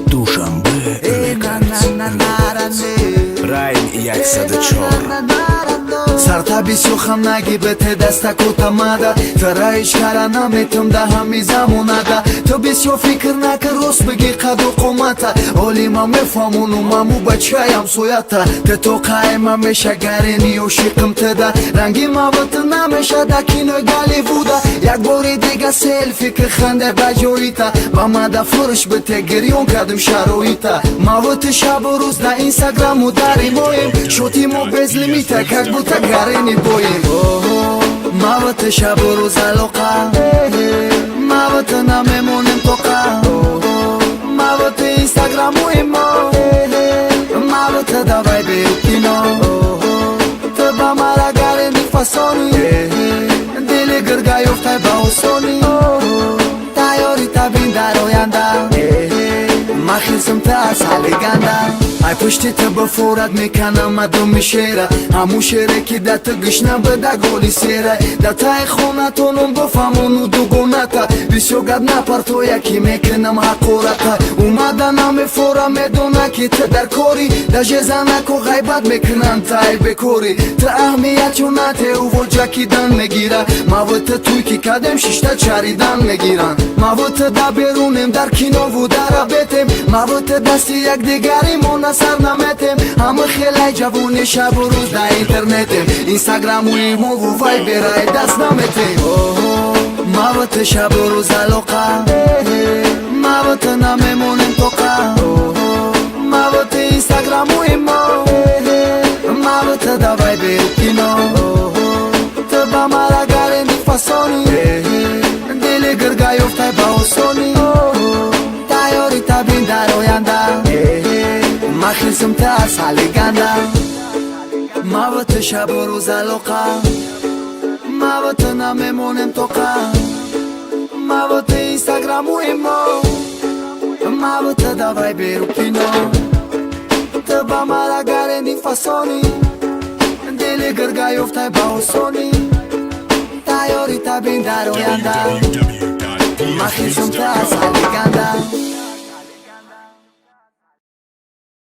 Душанбе Рекордс. Райн як садачор. Сартаби сухам нагибете даста кутамада Тараиш кара наметум да ҳами замонада То бисёр фикр накар рост биги қаду қомата Олима мефамуну маму бачаям соята Те то қайма меша гарени ошиқим теда Ранги мавати намеша да кинои Голливуда Як бори дига селфи ки ханде ба ҷоита Ба мада фурш бите гирён кардим шароита Мавати шабу рӯз да инстаграму дари моем Шотимо без лимита как будто гарени боем Мавати шабу рӯз алоқа Мавати намемонем тоқа Мавати инстаграмуем мо Мавати давай беру кино Ту ба мара гарени фасони Дили гирга ёфтай ба осони Тайёри табин дар оянда Махисм та сали ганда Ай пушти та ба форад меканам адуми шера Ҳамун шере ки да ту гишна бада голи сера Да таи хонатонум бафамону дугоната Бисёр гап напартоя ки мекунам ҳақората Умада намефора медона ки та дар кори Да жезанаку ғайбат мекунам таи бекори Та аҳмияту нате увоҷа кидан мегира Мавата туй ки кадем шишта чаридан мегиран Мавата да берунем дар кинову дарабетем Мавата дасти якдигаримон сар наметем Ҳама хелай ҷавони шабу рӯз да интернетем Инстаграму имову вайберай даст наметем Мавати шабу рӯз алоқа Мавати намемонем тоқа Мавати инстаграму имо Мавати давай беру кино Ту ба мара гарени фасони Дили гирга ёфтай ба осони Тайёри табин дар оянда Махисм та сали ганда Мавати шабу рӯз алоқа Мавати намемонем тоқа Мавати инстаграмуем мо Мавати давай беру кино Ту ба мара гарени фасони Дили гирга ёфтай ба осони Тайёри табин дар оянда Махисм та сали ганда